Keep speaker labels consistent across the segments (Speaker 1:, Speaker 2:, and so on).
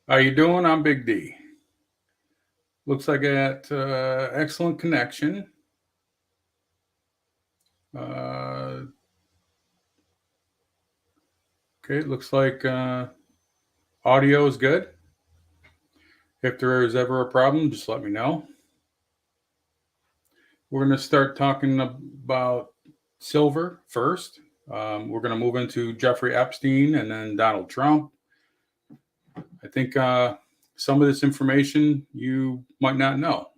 Speaker 1: How you doing? I'm Big D. Looks like I got excellent connection. Uh, okay, looks like audio is good. If there is ever a problem, just let me know. We're going to start talking about silver first. We're going to move into Jeffrey Epstein and then Donald Trump. I think some of this information you might not know.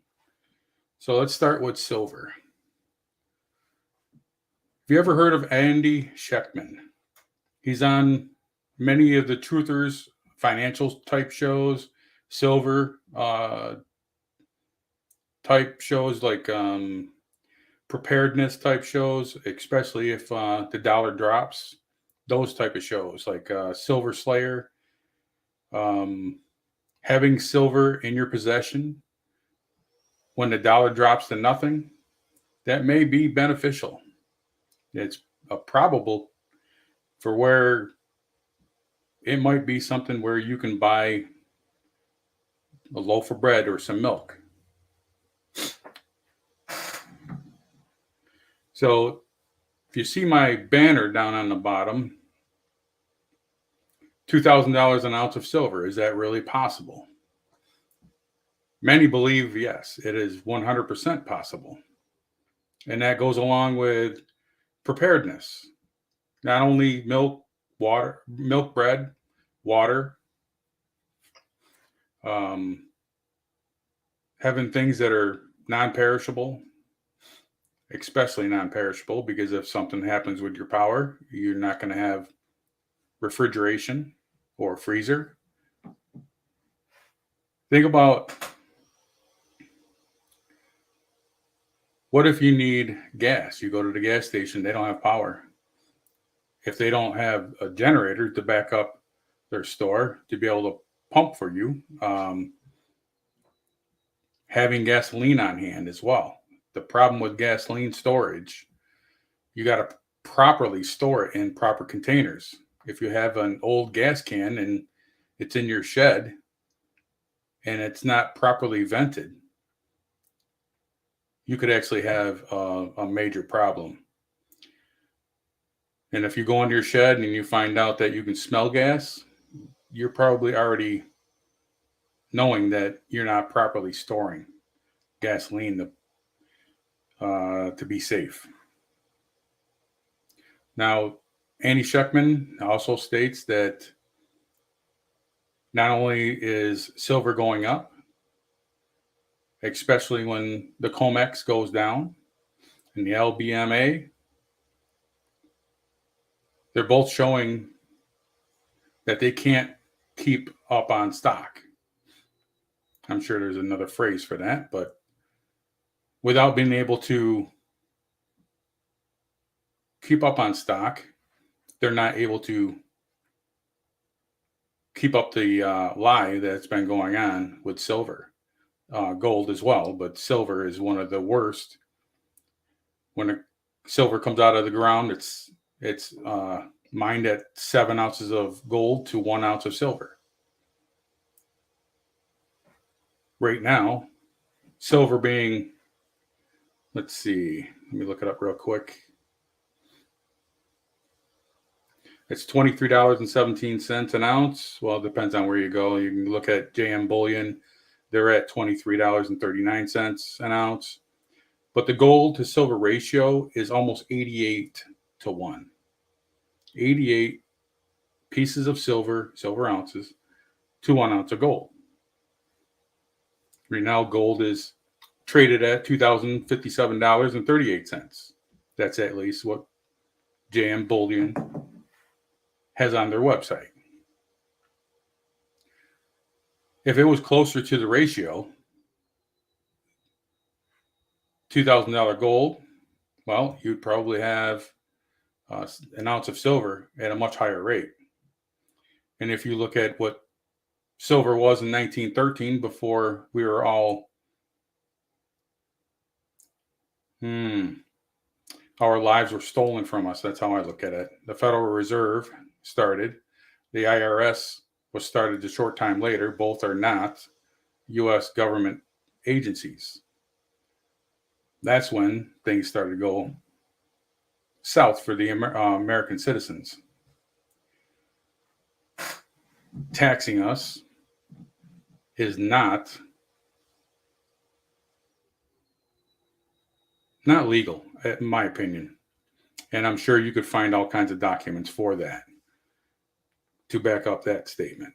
Speaker 1: So let's start with silver. Have you ever heard of Andy Schectman? He's on many of the Truthers financial type shows, silver type shows, like preparedness type shows, especially if the dollar drops. Those type of shows, like Silver Slayer, having silver in your possession when the dollar drops to nothing, that may be beneficial. It's probable for where it might be something where you can buy a loaf of bread or some milk. So if you see my banner down on the bottom, $2,000 an ounce of silver, is that really possible? Many believe yes, it is 100% possible. And that goes along with preparedness. Not only milk, water, milk, bread, water, having things that are non-perishable, especially non-perishable, because if something happens with your power, you're not going to have refrigeration or freezer. Think about, what if you need gas? You go to the gas station, they don't have power. If they don't have a generator to back up their store to be able to pump for you, having gasoline on hand as well. The problem with gasoline storage, you got to properly store it in proper containers. If you have an old gas can and it's in your shed and it's not properly vented, you could actually have a major problem. And if you go into your shed and you find out that you can smell gas, you're probably already knowing that you're not properly storing gasoline to be safe. Now, Andy Schectman also states that not only is silver going up, especially when the COMEX goes down and the LBMA, they're both showing that they can't keep up on stock. I'm sure there's another phrase for that, but without being able to keep up on stock, they're not able to keep up the lie that's been going on with silver. Gold as well, but silver is one of the worst. When silver comes out of the ground, it's mined at 7 ounces of gold to 1 ounce of silver. Right now, silver being, let's see, let me look it up real quick. It's $23.17 an ounce. Well, it depends on where you go. You can look at JM Bullion. They're at $23.39 an ounce. But the gold to silver ratio is almost 88 to 1. 88 pieces of silver ounces, to 1 ounce of gold. Right now, gold is traded at $2,057.38. That's at least what JM Bullion has on their website. If it was closer to the ratio, $2,000 gold, well, you'd probably have an ounce of silver at a much higher rate. And if you look at what silver was in 1913, before we were all, our lives were stolen from us. That's how I look at it. The Federal Reserve started The IRS was started a short time later. Both are not U.S. government agencies. That's when things started to go south for the American citizens. Taxing us is not legal, in my opinion. And I'm sure you could find all kinds of documents for that to back up that statement.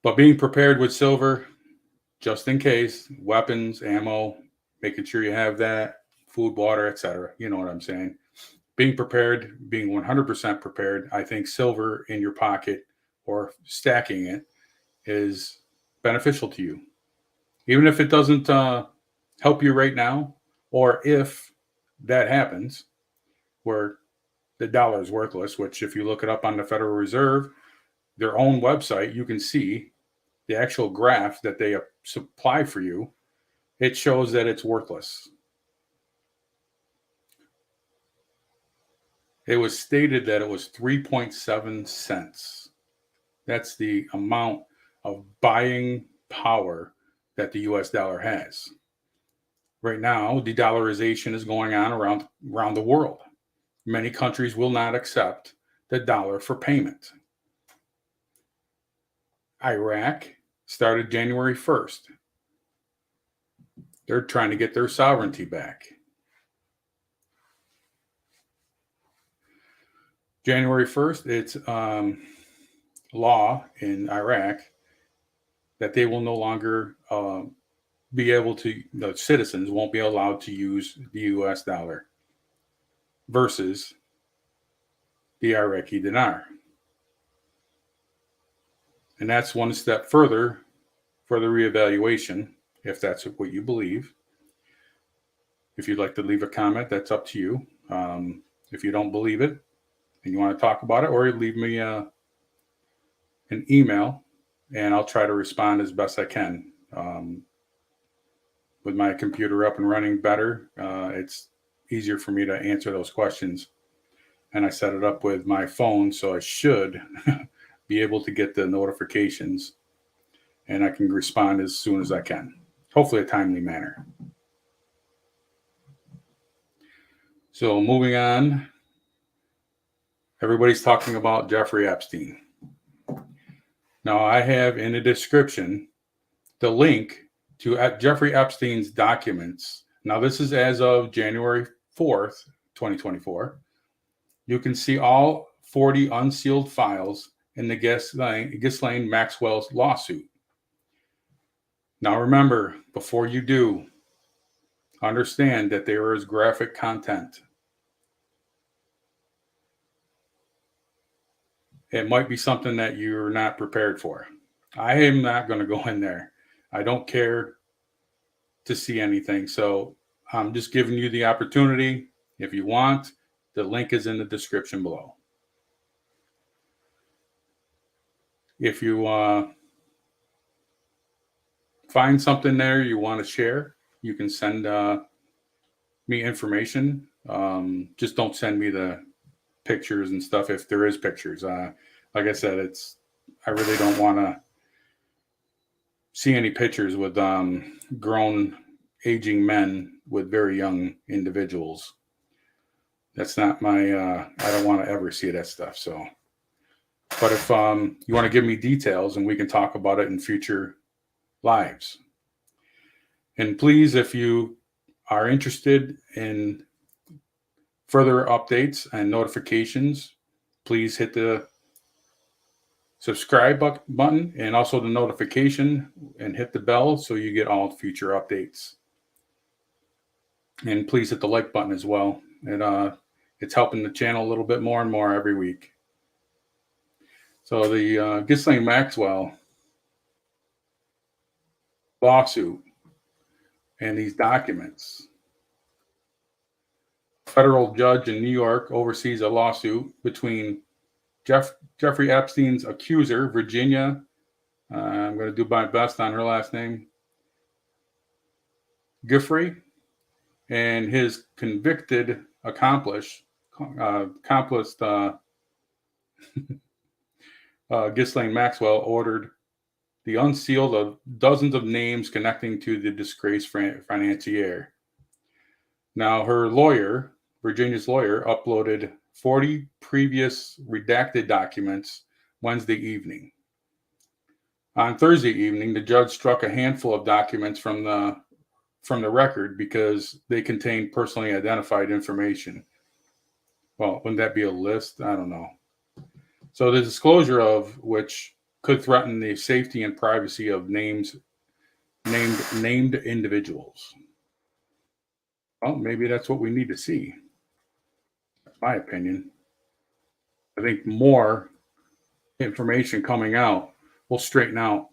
Speaker 1: But being prepared with silver, just in case, weapons, ammo, making sure you have that, food, water, etc. You know what I'm saying? Being prepared, being 100% prepared. I think silver in your pocket or stacking it is beneficial to you. Even if it doesn't help you right now, or if that happens, where the dollar is worthless, which if you look it up on the Federal Reserve, their own website, you can see the actual graph that they supply for you. It shows that it's worthless. It was stated that it was 3.7 cents. That's the amount of buying power that the US dollar has. Right now, de-dollarization is going on around the world. Many countries will not accept the dollar for payment. Iraq started January 1st. They're trying to get their sovereignty back. January 1st, it's law in Iraq that they will no longer be able to, the citizens won't be allowed to use the US dollar versus the Iraqi dinar. And that's one step further for the reevaluation, if that's what you believe. If you'd like to leave a comment, that's up to you. If you don't believe it and you want to talk about it, or leave me an email, and I'll try to respond as best I can. With my computer up and running better, it's easier for me to answer those questions. And I set it up with my phone, so I should be able to get the notifications, and I can respond as soon as I can. Hopefully a timely manner. So moving on, everybody's talking about Jeffrey Epstein. Now I have in the description the link to Jeffrey Epstein's documents. Now this is as of January 4th, 2024. You can see all 40 unsealed files in the Ghislaine Maxwell's lawsuit. Now remember, before you do, understand that there is graphic content. It might be something that you're not prepared for. I am not going to go in there. I don't care to see anything. So I'm just giving you the opportunity. If you want, the link is in the description below. If you find something there you want to share, you can send me information. Just don't send me the pictures and stuff if there is pictures. Like I said, I really don't want to see any pictures with grown aging men with very young individuals. That's not my I don't want to ever see that stuff. So, but if you want to give me details, and we can talk about it in future lives. And please, if you are interested in further updates and notifications, please hit the subscribe button and also the notification, and hit the bell so you get all future updates. And please hit the like button as well. It's helping the channel a little bit more and more every week. So the Ghislaine Maxwell lawsuit and these documents. A federal judge in New York oversees a lawsuit between Jeffrey Epstein's accuser, Virginia. I'm going to do my best on her last name, Giuffre, and his convicted accomplice, Ghislaine Maxwell ordered the unsealed of dozens of names connecting to the disgraced financier. Now, her lawyer, Virginia's lawyer, uploaded 40 previous redacted documents Wednesday evening. On Thursday evening, the judge struck a handful of documents from the record because they contained personally identified information. Well, wouldn't that be a list? I don't know. So the disclosure of which could threaten the safety and privacy of named individuals. Well, maybe that's what we need to see. That's my opinion. I think more information coming out will straighten out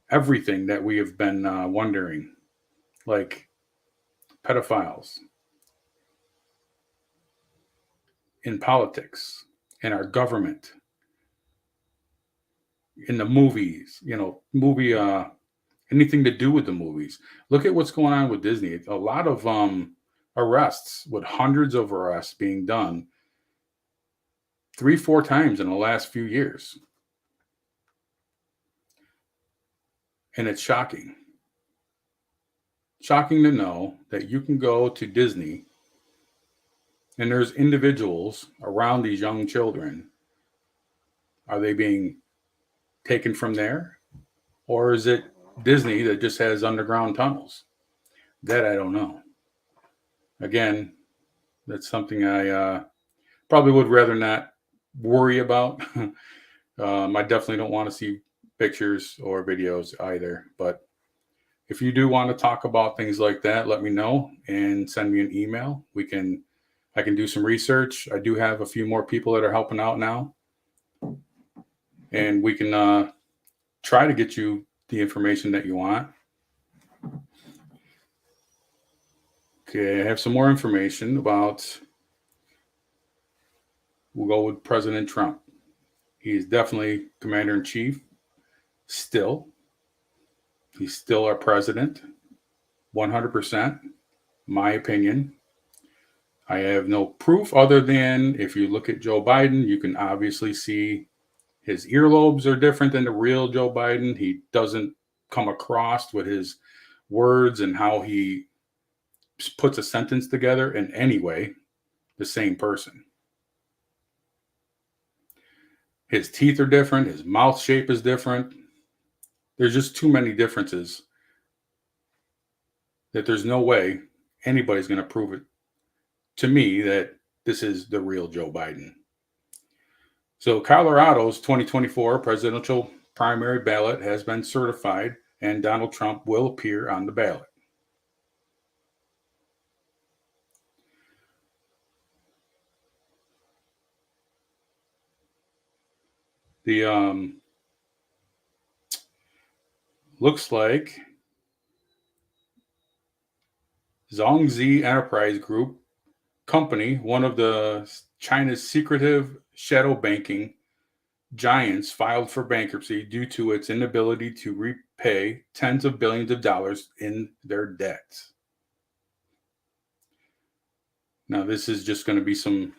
Speaker 1: everything that we have been wondering, like pedophiles in politics, in our government, in the movies, anything to do with the movies. Look at what's going on with Disney. A lot of arrests, with hundreds of arrests being done 3-4 times in the last few years. And it's shocking. Shocking to know that you can go to Disney and there's individuals around these young children. Are they being taken from there? Or is it Disney that just has underground tunnels? That I don't know. Again, that's something I probably would rather not worry about. I definitely don't want to see pictures or videos either. But if you do want to talk about things like that, let me know and send me an email. I can do some research. I do have a few more people that are helping out now. And we can try to get you the information that you want. Okay, I have some more information about, we'll go with President Trump. He's definitely commander-in-chief still. He's still our president, 100%, my opinion. I have no proof other than if you look at Joe Biden, you can obviously see his earlobes are different than the real Joe Biden. He doesn't come across with his words and how he puts a sentence together in any way the same person. His teeth are different. His mouth shape is different. There's just too many differences that there's no way anybody's going to prove it to me that this is the real Joe Biden. So Colorado's 2024 presidential primary ballot has been certified and Donald Trump will appear on the ballot. The looks like Zhongzi Enterprise Group company, one of the China's secretive shadow banking giants, filed for bankruptcy due to its inability to repay tens of billions of dollars in their debts. Now, this is just going to be some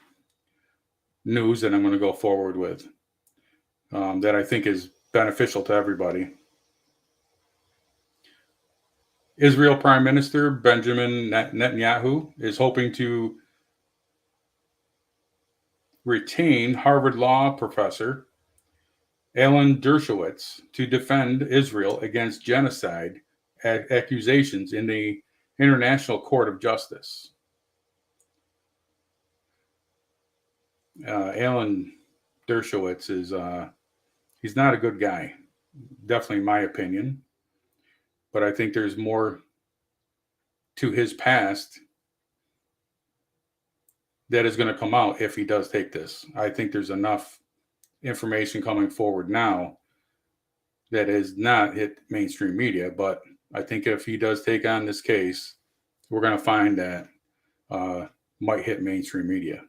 Speaker 1: news that I'm going to go forward with that I think is beneficial to everybody. Israel Prime Minister Benjamin Netanyahu is hoping to retain Harvard Law professor Alan Dershowitz to defend Israel against genocide accusations in the International Court of Justice. Alan Dershowitz is he's not a good guy, definitely in my opinion. But I think there's more to his past that is going to come out if he does take this. I think there's enough information coming forward now that has not hit mainstream media. But I think if he does take on this case, we're going to find that might hit mainstream media.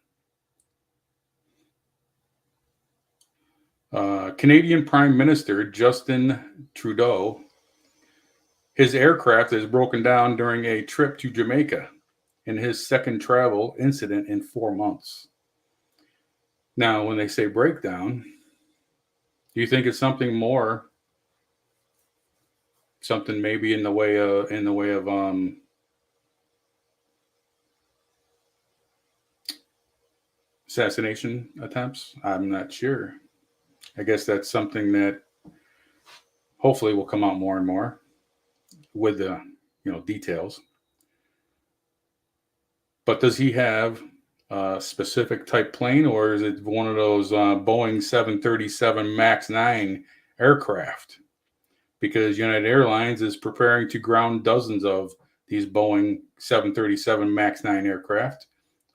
Speaker 1: Canadian Prime Minister Justin Trudeau, his aircraft is broken down during a trip to Jamaica in his second travel incident in 4 months. Now, when they say breakdown, do you think it's something more, something maybe in the way of assassination attempts? I'm not sure. I guess that's something that hopefully will come out more and more with the details. But does he have a specific type plane, or is it one of those Boeing 737 Max 9 aircraft? Because United Airlines is preparing to ground dozens of these Boeing 737 Max 9 aircraft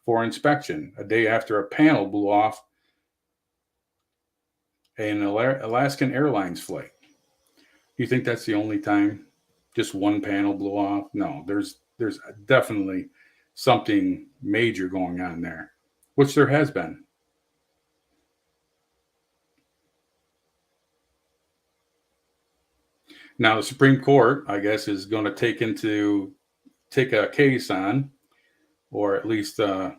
Speaker 1: for inspection a day after a panel blew off an Alaskan Airlines flight. Do you think that's the only time just one panel blew off? No, there's definitely something major going on there, which there has been. Now the Supreme Court, I guess, is going to take a case on, or at least a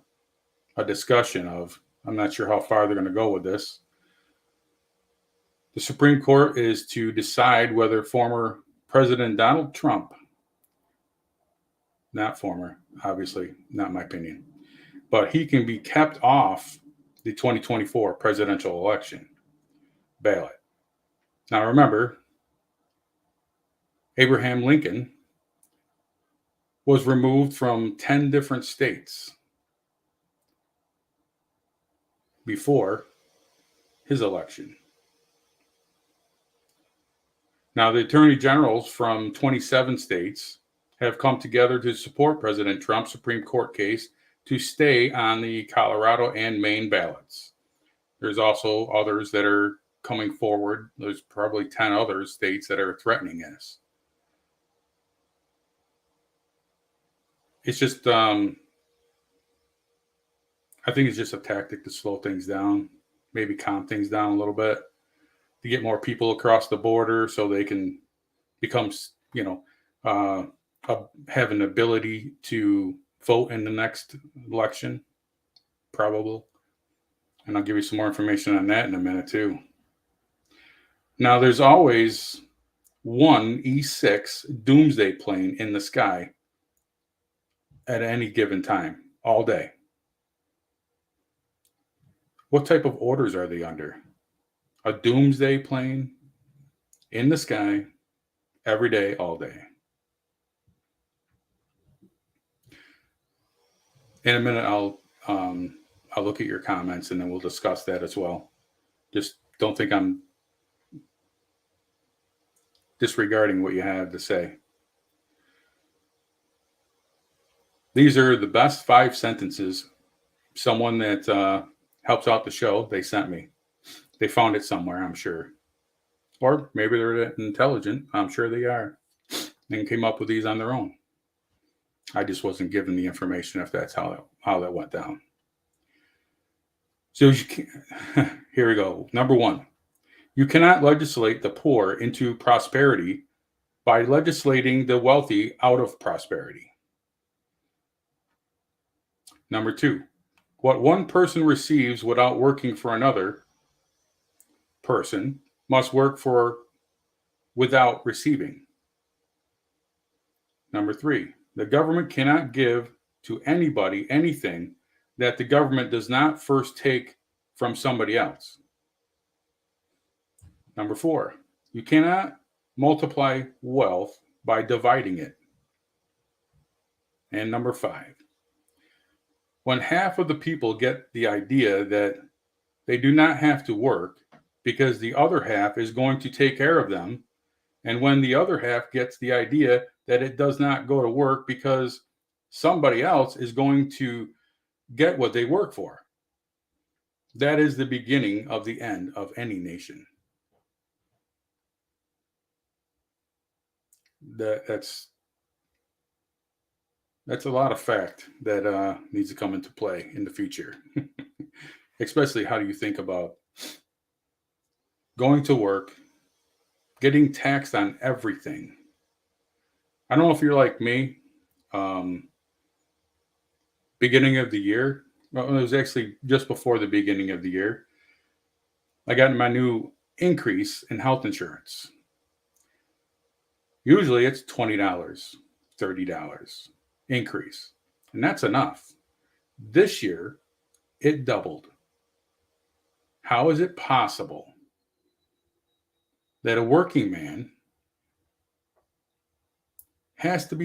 Speaker 1: discussion of. I'm not sure how far they're going to go with this. The Supreme Court is to decide whether former President Donald Trump, not former, obviously, not my opinion, but he can be kept off the 2024 presidential election ballot. Now, remember, Abraham Lincoln was removed from 10 different states before his election. Now, the attorney generals from 27 states have come together to support President Trump's Supreme Court case to stay on the Colorado and Maine ballots. There's also others that are coming forward. There's probably 10 other states that are threatening this. It's just, I think it's just a tactic to slow things down, maybe calm things down a little bit, to get more people across the border so they can become, have an ability to vote in the next election, probable. And I'll give you some more information on that in a minute too. Now, there's always one E6 doomsday plane in the sky at any given time, all day. What type of orders are they under? A doomsday plane in the sky every day, all day. In a minute, I'll look at your comments and then we'll discuss that as well. Just don't think I'm disregarding what you have to say. These are the best 5 sentences someone that helps out the show, they sent me. They found it somewhere, I'm sure. Or maybe they're intelligent. I'm sure they are. And came up with these on their own. I just wasn't given the information if that's how that went down. So here we go. Number 1, you cannot legislate the poor into prosperity by legislating the wealthy out of prosperity. Number 2, what one person receives without working for another person must work for without receiving. Number 3, the government cannot give to anybody anything that the government does not first take from somebody else. Number 4, you cannot multiply wealth by dividing it. And number 5, when half of the people get the idea that they do not have to work because the other half is going to take care of them, and when the other half gets the idea that it does not go to work because somebody else is going to get what they work for, that is the beginning of the end of any nation. That's a lot of fact that needs to come into play in the future. Especially, how do you think about going to work, getting taxed on everything? I don't know if you're like me. Beginning of the year, Well, it was actually just before the beginning of the year. I got my new increase in health insurance. Usually it's $20, $30 increase, and that's enough. This year, it doubled. How is it possible that a working man has to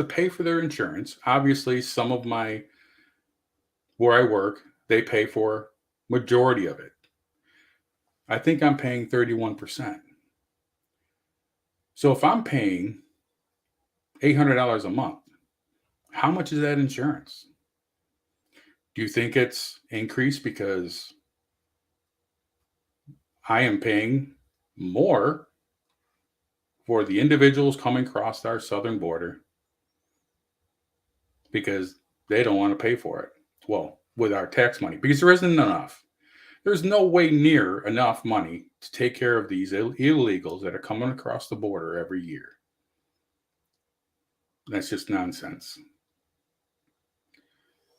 Speaker 1: pay for their insurance? Obviously, some of where I work, they pay for majority of it. I think I'm paying 31%. So if I'm paying $800 a month, how much is that insurance? Do you think it's increased because I am paying more for the individuals coming across our southern border because they don't want to pay for it? Well, with our tax money, because there isn't enough. There's no way near enough money to take care of these illegals that are coming across the border every year. That's just nonsense.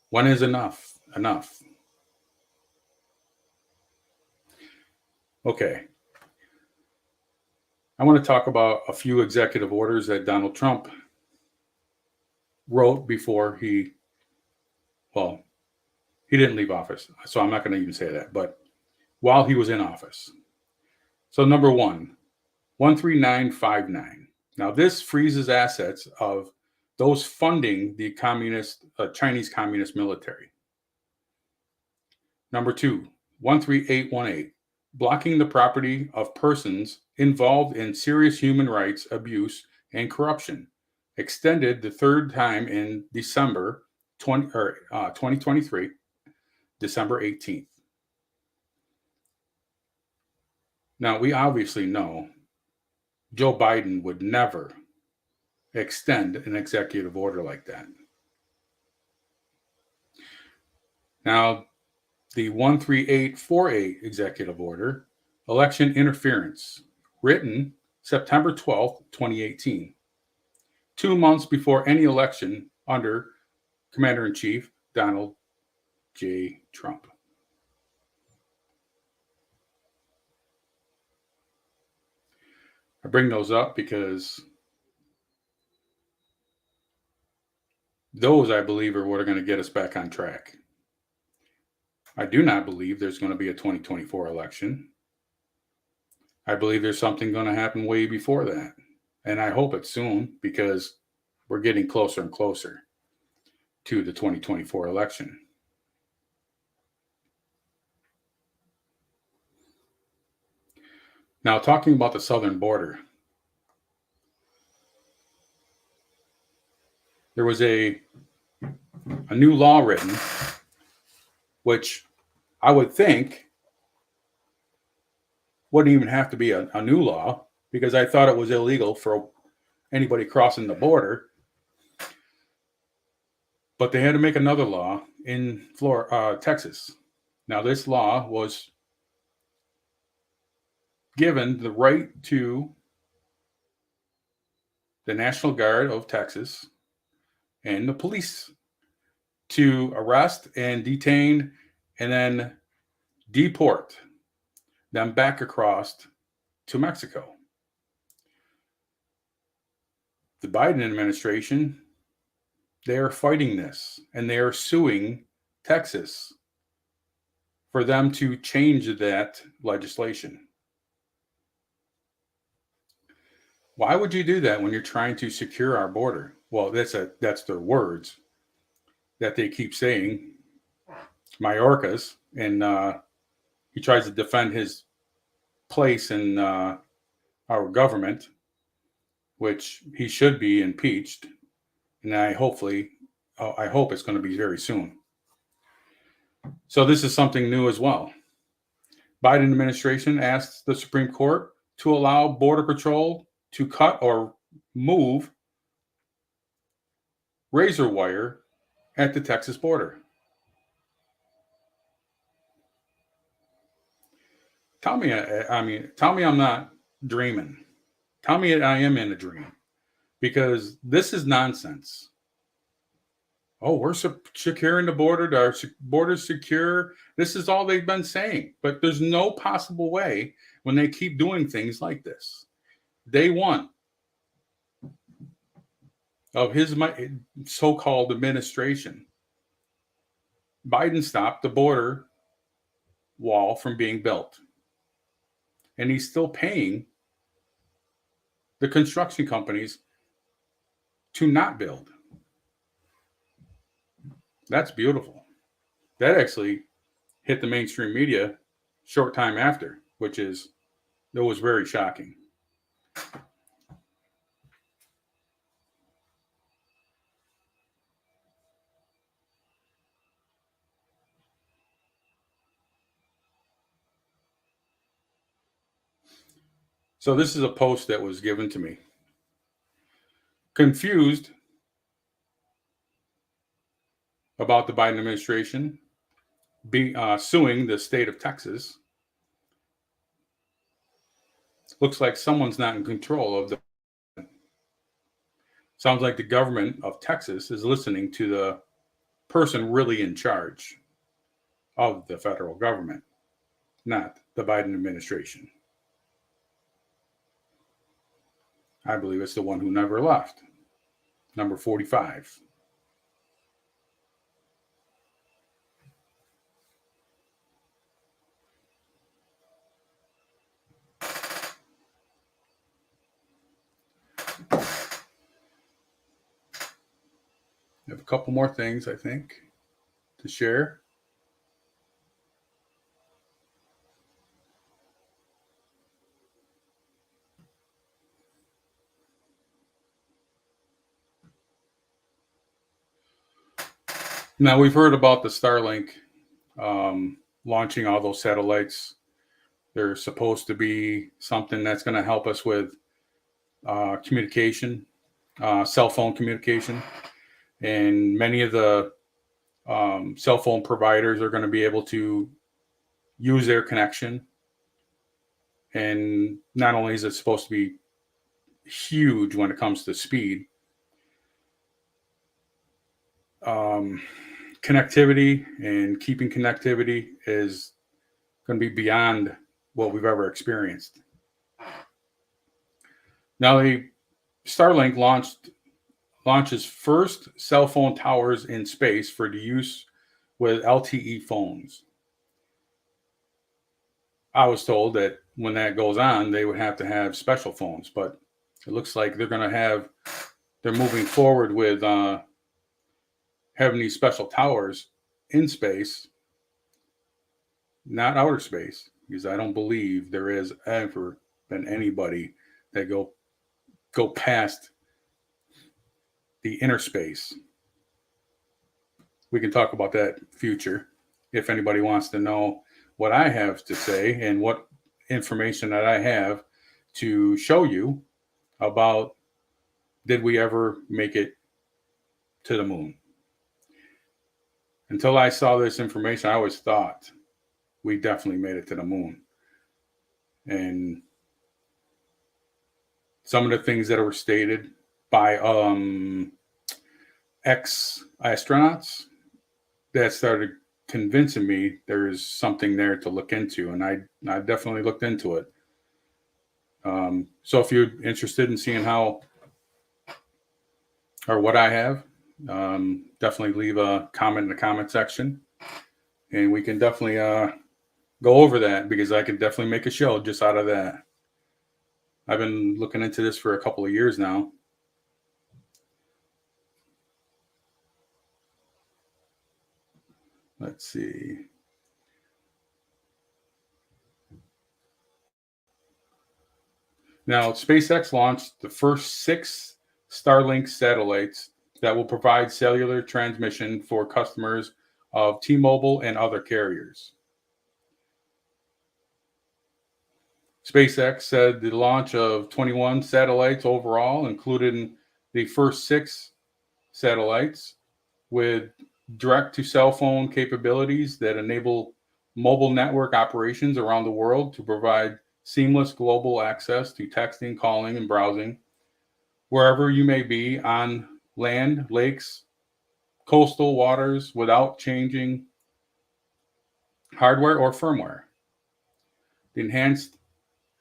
Speaker 1: When is enough? Enough. Okay. I want to talk about a few executive orders that Donald Trump wrote before he didn't leave office. So I'm not going to even say that, but while he was in office. So number 13959. Now this freezes assets of those funding the Chinese Communist military. Number 2, 13818. Blocking the property of persons involved in serious human rights abuse and corruption. Extended the third time in December 2023, December 18th. Now, we obviously know Joe Biden would never extend an executive order like that. Now, the 13848 executive order, election interference, written September 12th, 2018, 2 months before any election under Commander-in-Chief Donald J. Trump. I bring those up because those, I believe, are what are going to get us back on track. I do not believe there's going to be a 2024 election. I believe there's something going to happen way before that. And I hope it's soon, because we're getting closer and closer to the 2024 election. Now, talking about the southern border, there was a new law written, which I would think wouldn't even have to be a new law, because I thought it was illegal for anybody crossing the border. But they had to make another law in Texas. Now, this law was given the right to the National Guard of Texas and the police to arrest and detain and then deport them back across to Mexico. The Biden administration, they are fighting this, and they are suing Texas for them to change that legislation. Why would you do that when you're trying to secure our border? Well, that's their words that they keep saying, Mayorkas, and he tries to defend his place in our government, which he should be impeached. And I hope it's going to be very soon. So this is something new as well. Biden administration asked the Supreme Court to allow Border Patrol to cut or move razor wire at the Texas border. Tell me I'm not dreaming. Tell me I am in a dream, because this is nonsense. Oh, we're securing the border. Our border's secure. This is all they've been saying. But there's no possible way when they keep doing things like this. Day one of his so-called administration, Biden stopped the border wall from being built. And he's still paying the construction companies to not build. That's beautiful. That actually hit the mainstream media short time after, it was very shocking. So this is a post that was given to me. Confused about the Biden administration suing the state of Texas. Looks like someone's not in control of the. Sounds like the government of Texas is listening to the person really in charge of the federal government, not the Biden administration. I believe it's the one who never left, number 45. I have a couple more things, I think, to share. Now, we've heard about the Starlink launching all those satellites. There's supposed to be something that's going to help us with communication, cell phone communication. And many of the cell phone providers are going to be able to use their connection. And not only is it supposed to be huge when it comes to speed, connectivity and keeping connectivity is going to be beyond what we've ever experienced. Now, Starlink launches first cell phone towers in space for the use with LTE phones. I was told that when that goes on, they would have to have special phones, but it looks like they're moving forward with having these special towers in space, not outer space, because I don't believe there has ever been anybody that go past the inner space. We can talk about that future if anybody wants to know what I have to say and what information that I have to show you about did we ever make it to the moon. Until I saw this information, I always thought we definitely made it to the moon. And some of the things that were stated by ex-astronauts, that started convincing me there is something there to look into. And I definitely looked into it. So if you're interested in seeing how or what I have, definitely leave a comment in the comment section. And we can definitely go over that, because I could definitely make a show just out of that. I've been looking into this for a couple of years now. Let's see. Now, SpaceX launched the first 6 Starlink satellites that will provide cellular transmission for customers of T-Mobile and other carriers. SpaceX said the launch of 21 satellites overall, including the first 6 satellites with direct-to-cell phone capabilities that enable mobile network operations around the world to provide seamless global access to texting, calling, and browsing wherever you may be on land, lakes, coastal waters without changing hardware or firmware. The enhanced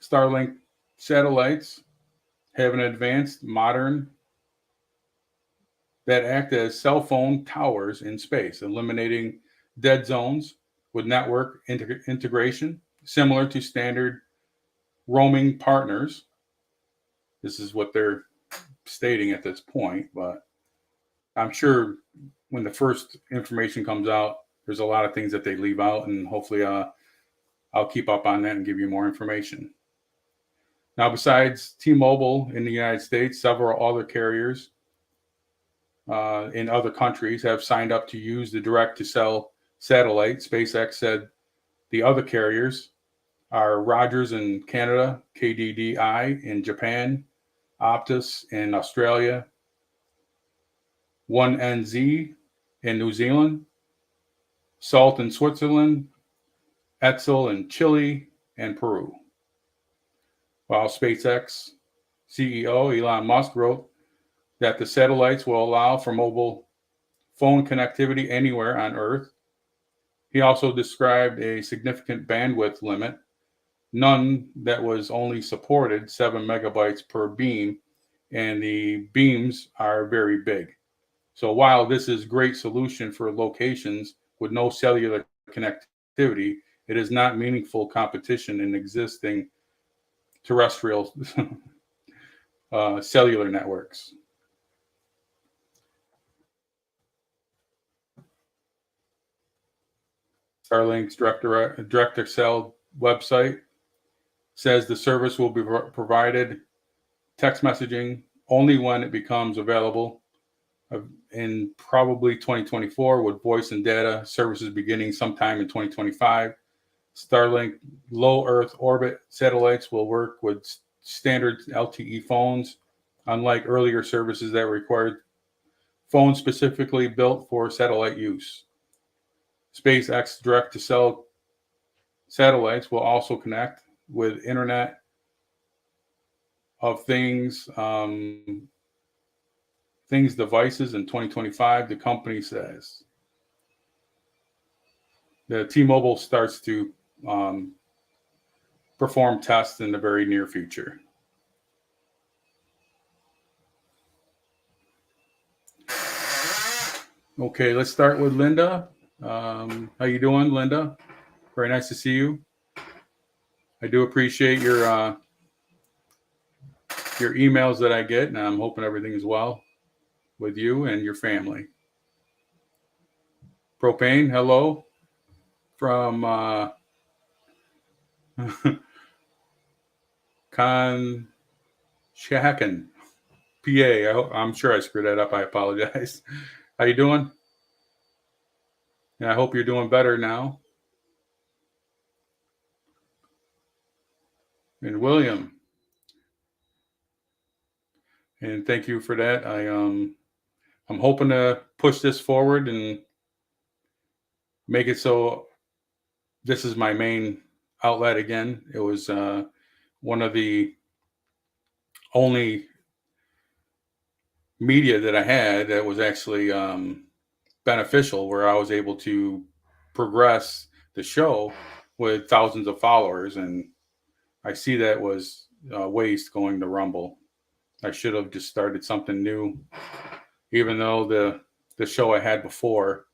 Speaker 1: Starlink satellites have an advanced modern that act as cell phone towers in space, eliminating dead zones with network integration, similar to standard roaming partners. This is what they're stating at this point, but I'm sure when the first information comes out, there's a lot of things that they leave out, and hopefully I'll keep up on that and give you more information. Now, besides T-Mobile in the United States, several other carriers in other countries have signed up to use the direct-to-cell satellite. SpaceX said the other carriers are Rogers in Canada, KDDI in Japan, Optus in Australia, UNSEALED in New Zealand, SALT in Switzerland, Etzel in Chile, and Peru. While SpaceX CEO Elon Musk wrote that the satellites will allow for mobile phone connectivity anywhere on Earth. He also described a significant bandwidth limit, none that was only supported 7 megabytes per beam, and the beams are very big. So while this is a great solution for locations with no cellular connectivity, it is not meaningful competition in existing terrestrial cellular networks. Starlink's direct-to-cell website says the service will be provided text messaging only when it becomes available in probably 2024, with voice and data services beginning sometime in 2025. Starlink low Earth orbit satellites will work with standard LTE phones, unlike earlier services that required phones specifically built for satellite use. SpaceX direct-to-cell satellites will also connect with Internet of Things devices in 2025, the company says. The T-Mobile starts to perform tests in the very near future. Okay, let's start with Linda. How you doing, Linda? Very nice to see you. I do appreciate your emails that I get, and I'm hoping everything is well with you and your family. Propane, hello from Conshaken, PA. I'm sure I screwed that up. I apologize. How you doing? And I hope you're doing better now. And William, and thank you for that. I'm hoping to push this forward and make it so this is my main outlet again. It was one of the only media that I had that was actually beneficial, where I was able to progress the show with thousands of followers, and I see that was waste going to Rumble. I should have just started something new, even though the show I had before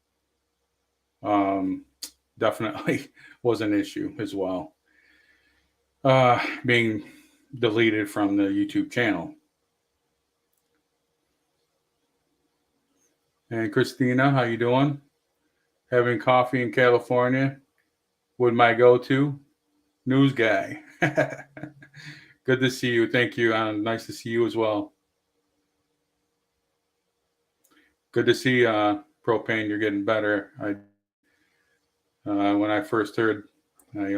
Speaker 1: definitely was an issue as well, being deleted from the YouTube channel. And Christina, how you doing? Having coffee in California with my go-to news guy. Good to see you. Thank you. Nice to see you as well. Good to see Propane. You're getting better. When I first heard, I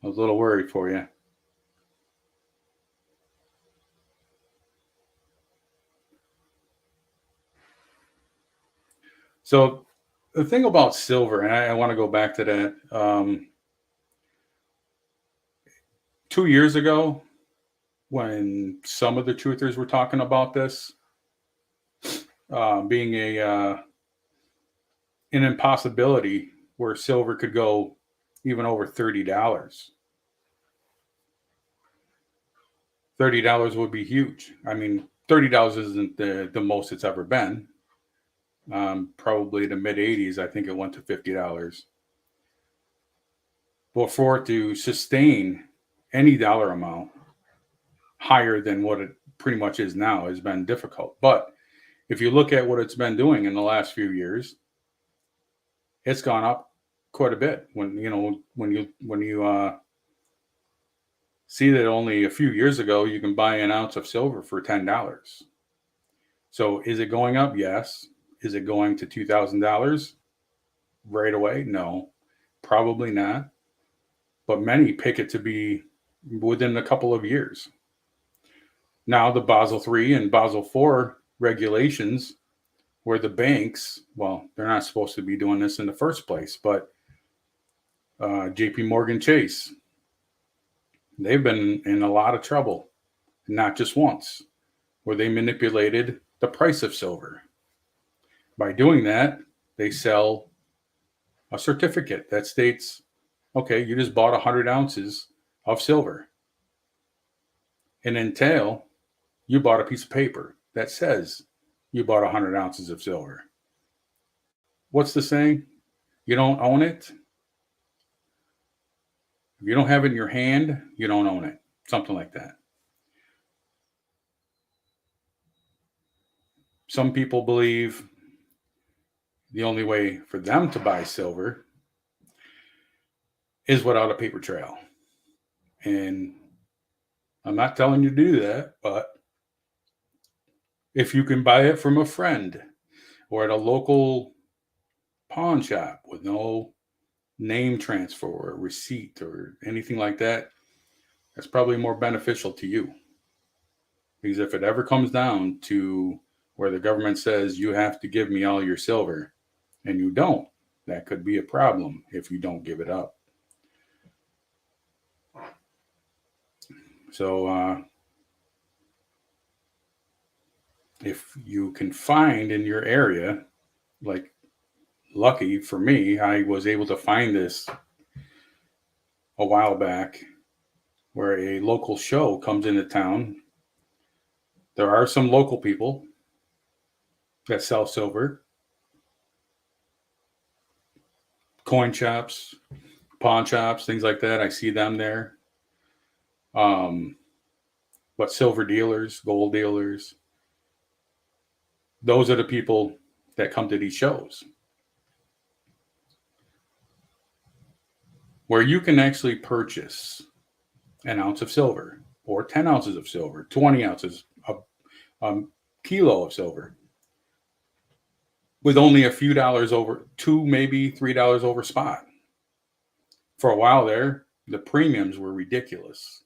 Speaker 1: was a little worried for you. So the thing about silver, and I want to go back to that. 2 years ago, when some of the truthers were talking about this, being an impossibility where silver could go even over $30. $30 would be huge. I mean, $30 isn't the most it's ever been. Probably the mid 80s, I think it went to $50. But for it to sustain any dollar amount higher than what it pretty much is now has been difficult. But if you look at what it's been doing in the last few years, it's gone up quite a bit. When you see that only a few years ago you can buy an ounce of silver for $10. So is it going up? Yes. Is it going to $2,000 right away? No, probably not. But many pick it to be within a couple of years. Now the Basel III and Basel IV regulations, where the banks, well, they're not supposed to be doing this in the first place, but JP Morgan Chase, they've been in a lot of trouble, not just once, where they manipulated the price of silver. By doing that, they sell a certificate that states, okay, you just bought 100 ounces of silver. And in tail, you bought a piece of paper that says you bought 100 ounces of silver. What's the saying? You don't own it. If you don't have it in your hand, you don't own it. Something like that. Some people believe the only way for them to buy silver is without a paper trail. And I'm not telling you to do that, but if you can buy it from a friend or at a local pawn shop with no name transfer or receipt or anything like that, that's probably more beneficial to you. Because if it ever comes down to where the government says you have to give me all your silver and you don't, that could be a problem if you don't give it up. So if you can find in your area, like lucky for me, I was able to find this a while back where a local show comes into town. There are some local people that sell silver, coin shops, pawn shops, things like that. I see them there. But silver dealers, gold dealers, those are the people that come to these shows where you can actually purchase an ounce of silver or 10 ounces of silver, 20 ounces, a kilo of silver with only a few dollars over, $2, maybe $3 over spot. For a while there, the premiums were ridiculous.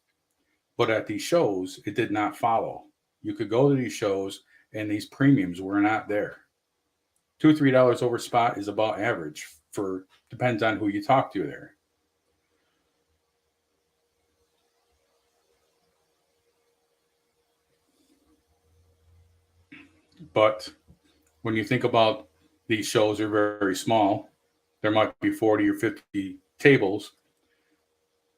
Speaker 1: But at these shows, it did not follow. You could go to these shows and these premiums were not there. $2, $3 over spot is about average for, depends on who you talk to there. But when you think about these shows are very, very small, there might be 40 or 50 tables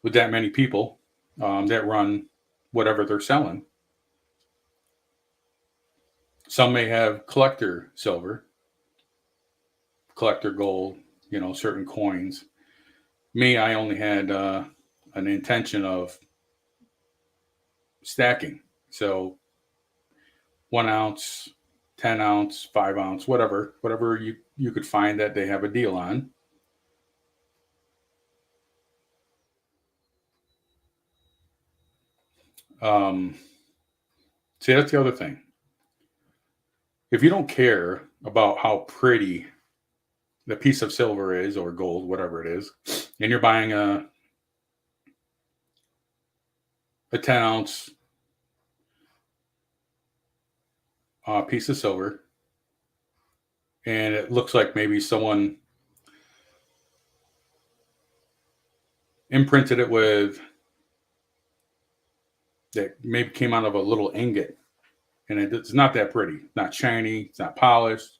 Speaker 1: with that many people that run whatever they're selling. Some may have collector silver, collector gold, certain coins. Me, I only had an intention of stacking. So 1 ounce, 10 ounce, 5 ounce, whatever you could find that they have a deal on. See, that's the other thing. If you don't care about how pretty the piece of silver is or gold, whatever it is, and you're buying a 10 ounce piece of silver, and it looks like maybe someone imprinted it with that maybe came out of a little ingot and it's not that pretty. It's not shiny. It's not polished,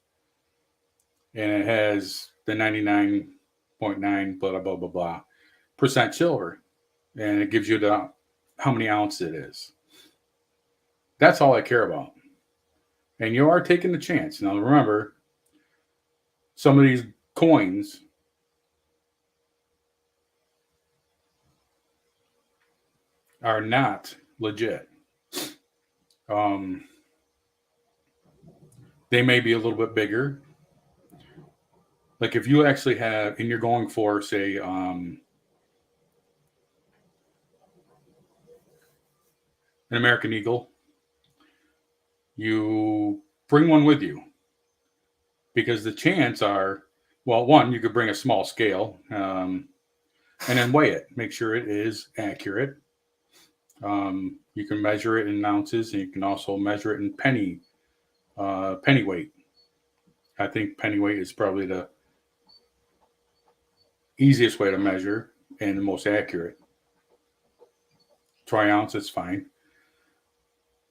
Speaker 1: and it has the 99.9 blah blah blah blah percent silver, and it gives you the how many ounces it is. That's all I care about. And you are taking the chance. Now remember, some of these coins are not legit. They may be a little bit bigger. Like if you actually have, and you're going for, say, an American Eagle, you bring one with you because the chance are, well, one, you could bring a small scale and then weigh it, make sure it is accurate. You can measure it in ounces, and you can also measure it in penny weight. I think penny weight is probably the easiest way to measure and the most accurate. Try ounce, it's fine.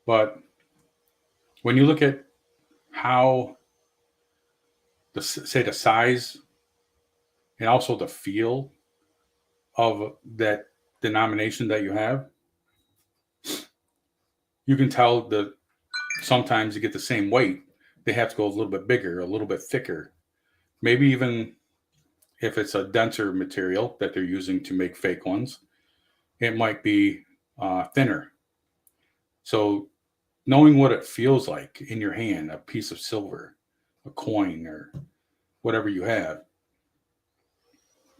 Speaker 1: But when you look at how the size and also the feel of that denomination that you have, you can tell that sometimes you get the same weight, they have to go a little bit bigger, a little bit thicker. Maybe even if it's a denser material that they're using to make fake ones, it might be thinner. So knowing what it feels like in your hand, a piece of silver, a coin, or whatever you have,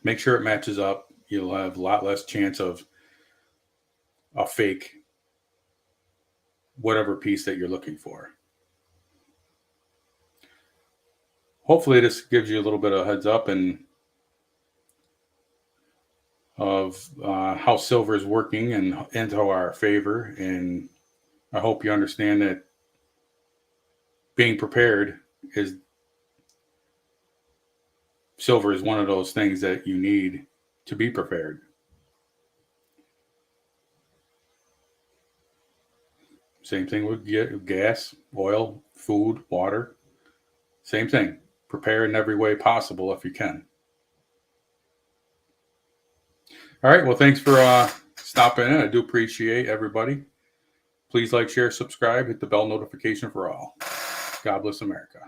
Speaker 1: make sure it matches up. You'll have a lot less chance of a fake whatever piece that you're looking for. Hopefully this gives you a little bit of heads up and of how silver is working and into our favor. And I hope you understand that being prepared is silver is one of those things that you need to be prepared. Same thing with gas, oil, food, water. Same thing. Prepare in every way possible if you can. All right. Well, thanks for stopping in. I do appreciate everybody. Please like, share, subscribe, hit the bell notification for all. God bless America.